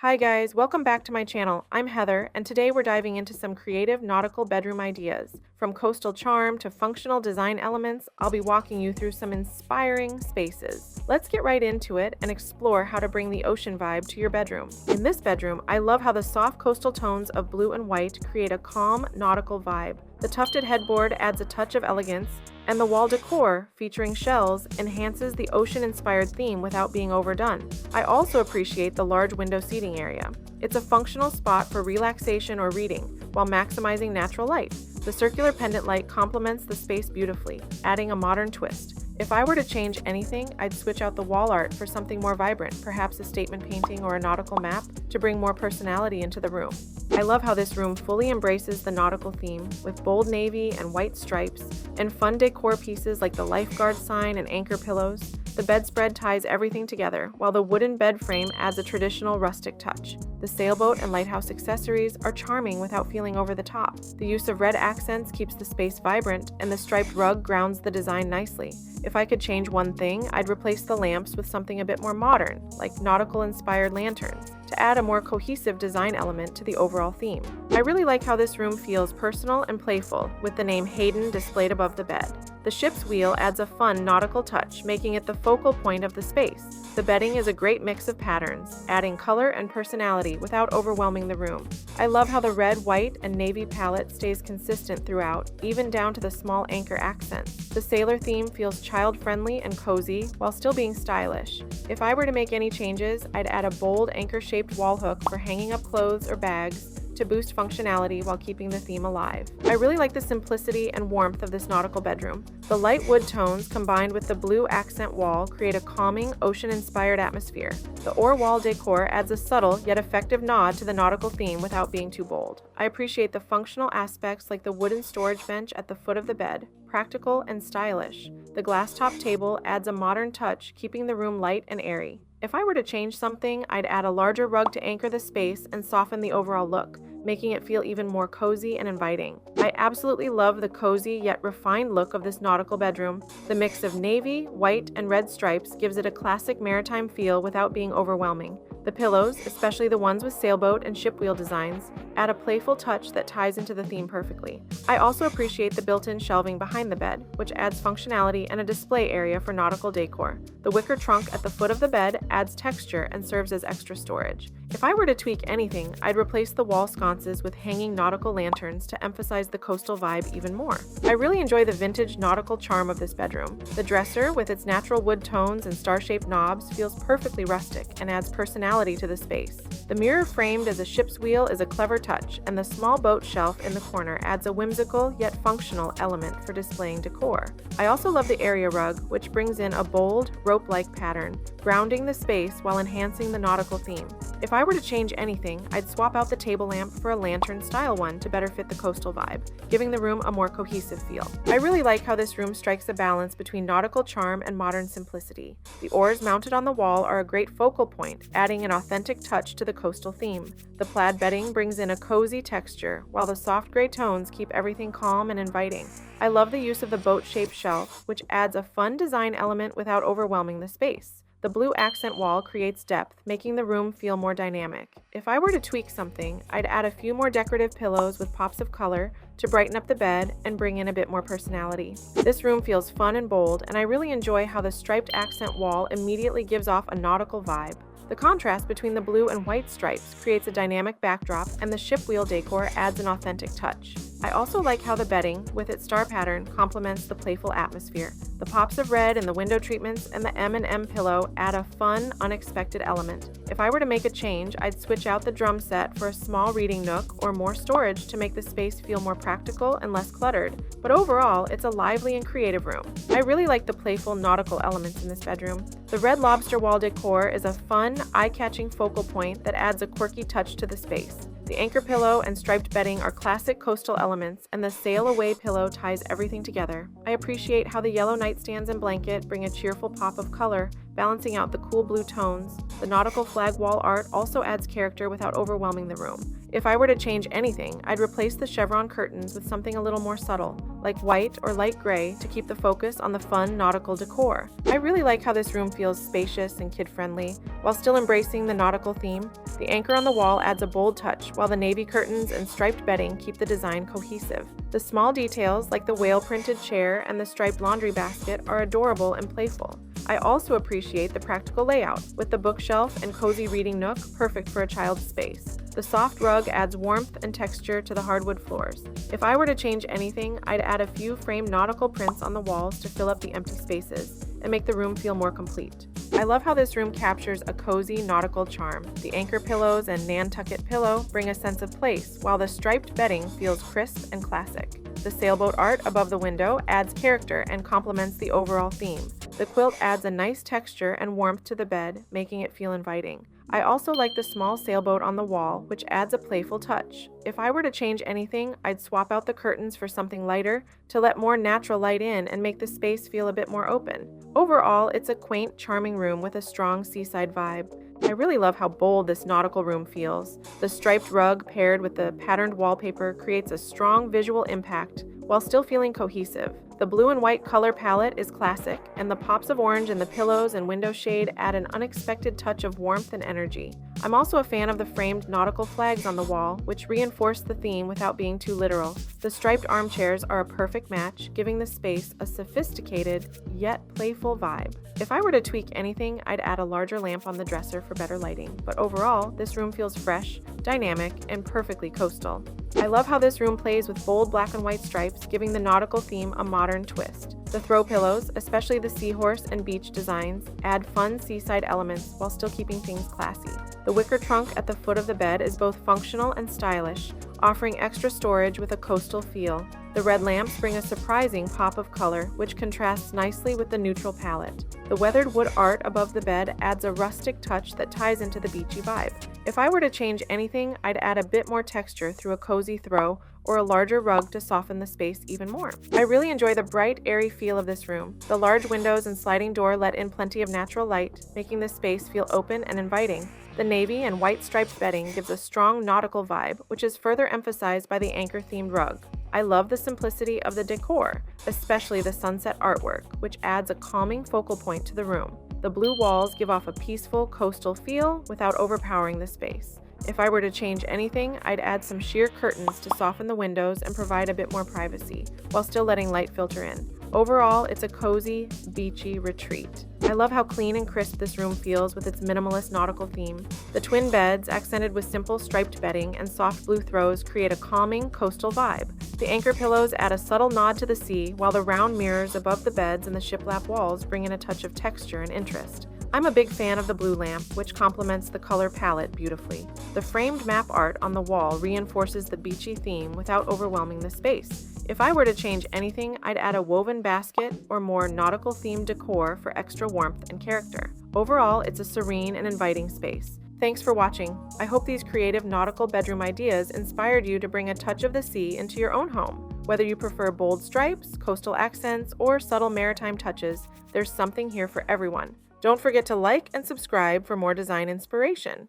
Hi guys, welcome back to my channel. I'm Heather, and today we're diving into some creative nautical bedroom ideas. From coastal charm to functional design elements, I'll be walking you through some inspiring spaces. Let's get right into it and explore how to bring the ocean vibe to your bedroom. In this bedroom, I love how the soft coastal tones of blue and white create a calm nautical vibe. The tufted headboard adds a touch of elegance, and the wall decor, featuring shells, enhances the ocean-inspired theme without being overdone. I also appreciate the large window seating area. It's a functional spot for relaxation or reading, while maximizing natural light. The circular pendant light complements the space beautifully, adding a modern twist. If I were to change anything, I'd switch out the wall art for something more vibrant, perhaps a statement painting or a nautical map, to bring more personality into the room. I love how this room fully embraces the nautical theme, with bold navy and white stripes, and fun decor pieces like the lifeguard sign and anchor pillows. The bedspread ties everything together, while the wooden bed frame adds a traditional rustic touch. The sailboat and lighthouse accessories are charming without feeling over the top. The use of red accents keeps the space vibrant, and the striped rug grounds the design nicely. If I could change one thing, I'd replace the lamps with something a bit more modern, like nautical-inspired lanterns, to add a more cohesive design element to the overall theme. I really like how this room feels personal and playful, with the name Hayden displayed above the bed. The ship's wheel adds a fun nautical touch, making it the focal point of the space. The bedding is a great mix of patterns, adding color and personality without overwhelming the room. I love how the red, white, and navy palette stays consistent throughout, even down to the small anchor accents. The sailor theme feels child-friendly and cozy, while still being stylish. If I were to make any changes, I'd add a bold anchor-shaped wall hook for hanging up clothes or bags, to boost functionality while keeping the theme alive. I really like the simplicity and warmth of this nautical bedroom. The light wood tones combined with the blue accent wall create a calming, ocean-inspired atmosphere. The ore wall decor adds a subtle yet effective nod to the nautical theme without being too bold. I appreciate the functional aspects like the wooden storage bench at the foot of the bed, practical and stylish. The glass-top table adds a modern touch, keeping the room light and airy. If I were to change something, I'd add a larger rug to anchor the space and soften the overall look, making it feel even more cozy and inviting. I absolutely love the cozy yet refined look of this nautical bedroom. The mix of navy, white, and red stripes gives it a classic maritime feel without being overwhelming. The pillows, especially the ones with sailboat and ship wheel designs, add a playful touch that ties into the theme perfectly. I also appreciate the built-in shelving behind the bed, which adds functionality and a display area for nautical decor. The wicker trunk at the foot of the bed adds texture and serves as extra storage. If I were to tweak anything, I'd replace the wall sconces with hanging nautical lanterns to emphasize the coastal vibe even more. I really enjoy the vintage nautical charm of this bedroom. The dresser, with its natural wood tones and star-shaped knobs, feels perfectly rustic and adds personality to the space. The mirror framed as a ship's wheel is a clever touch, and the small boat shelf in the corner adds a whimsical yet functional element for displaying decor. I also love the area rug, which brings in a bold, rope-like pattern, grounding the space while enhancing the nautical theme. If I were to change anything, I'd swap out the table lamp for a lantern-style one to better fit the coastal vibe, giving the room a more cohesive feel. I really like how this room strikes a balance between nautical charm and modern simplicity. The oars mounted on the wall are a great focal point, adding an authentic touch to the coastal theme. The plaid bedding brings in a cozy texture, while the soft gray tones keep everything calm and inviting. I love the use of the boat-shaped shelf, which adds a fun design element without overwhelming the space. The blue accent wall creates depth, making the room feel more dynamic. If I were to tweak something, I'd add a few more decorative pillows with pops of color to brighten up the bed and bring in a bit more personality. This room feels fun and bold, and I really enjoy how the striped accent wall immediately gives off a nautical vibe. The contrast between the blue and white stripes creates a dynamic backdrop, and the ship wheel decor adds an authentic touch. I also like how the bedding, with its star pattern, complements the playful atmosphere. The pops of red in the window treatments and the M&M pillow add a fun, unexpected element. If I were to make a change, I'd switch out the drum set for a small reading nook or more storage to make the space feel more practical and less cluttered. But overall, it's a lively and creative room. I really like the playful nautical elements in this bedroom. The red lobster wall decor is a fun, eye-catching focal point that adds a quirky touch to the space. The anchor pillow and striped bedding are classic coastal elements, and the sail away pillow ties everything together. I appreciate how the yellow nightstands and blanket bring a cheerful pop of color, balancing out the cool blue tones. The nautical flag wall art also adds character without overwhelming the room. If I were to change anything, I'd replace the chevron curtains with something a little more subtle, like white or light gray, to keep the focus on the fun nautical decor. I really like how this room feels spacious and kid-friendly, while still embracing the nautical theme. The anchor on the wall adds a bold touch, while the navy curtains and striped bedding keep the design cohesive. The small details, like the whale-printed chair and the striped laundry basket, are adorable and playful. I also appreciate the practical layout, with the bookshelf and cozy reading nook perfect for a child's space. The soft rug adds warmth and texture to the hardwood floors. If I were to change anything, I'd add a few framed nautical prints on the walls to fill up the empty spaces and make the room feel more complete. I love how this room captures a cozy nautical charm. The anchor pillows and Nantucket pillow bring a sense of place, while the striped bedding feels crisp and classic. The sailboat art above the window adds character and complements the overall theme. The quilt adds a nice texture and warmth to the bed, making it feel inviting. I also like the small sailboat on the wall, which adds a playful touch. If I were to change anything, I'd swap out the curtains for something lighter to let more natural light in and make the space feel a bit more open. Overall, it's a quaint, charming room with a strong seaside vibe. I really love how bold this nautical room feels. The striped rug paired with the patterned wallpaper creates a strong visual impact while still feeling cohesive. The blue and white color palette is classic, and the pops of orange in the pillows and window shade add an unexpected touch of warmth and energy. I'm also a fan of the framed nautical flags on the wall, which reinforce the theme without being too literal. The striped armchairs are a perfect match, giving the space a sophisticated yet playful vibe. If I were to tweak anything, I'd add a larger lamp on the dresser for better lighting, but overall, this room feels fresh, dynamic, and perfectly coastal. I love how this room plays with bold black and white stripes, giving the nautical theme a modern twist. The throw pillows, especially the seahorse and beach designs, add fun seaside elements while still keeping things classy. The wicker trunk at the foot of the bed is both functional and stylish, offering extra storage with a coastal feel. The red lamps bring a surprising pop of color, which contrasts nicely with the neutral palette. The weathered wood art above the bed adds a rustic touch that ties into the beachy vibe. If I were to change anything, I'd add a bit more texture through a cozy throw or a larger rug to soften the space even more. I really enjoy the bright, airy feel of this room. The large windows and sliding door let in plenty of natural light, making the space feel open and inviting. The navy and white striped bedding gives a strong nautical vibe, which is further emphasized by the anchor-themed rug. I love the simplicity of the decor, especially the sunset artwork, which adds a calming focal point to the room. The blue walls give off a peaceful coastal feel without overpowering the space. If I were to change anything, I'd add some sheer curtains to soften the windows and provide a bit more privacy, while still letting light filter in. Overall, it's a cozy, beachy retreat. I love how clean and crisp this room feels with its minimalist nautical theme. The twin beds, accented with simple striped bedding and soft blue throws, create a calming coastal vibe. The anchor pillows add a subtle nod to the sea, while the round mirrors above the beds and the shiplap walls bring in a touch of texture and interest. I'm a big fan of the blue lamp, which complements the color palette beautifully. The framed map art on the wall reinforces the beachy theme without overwhelming the space. If I were to change anything, I'd add a woven basket or more nautical-themed decor for extra warmth and character. Overall, it's a serene and inviting space. Thanks for watching. I hope these creative nautical bedroom ideas inspired you to bring a touch of the sea into your own home. Whether you prefer bold stripes, coastal accents, or subtle maritime touches, there's something here for everyone. Don't forget to like and subscribe for more design inspiration.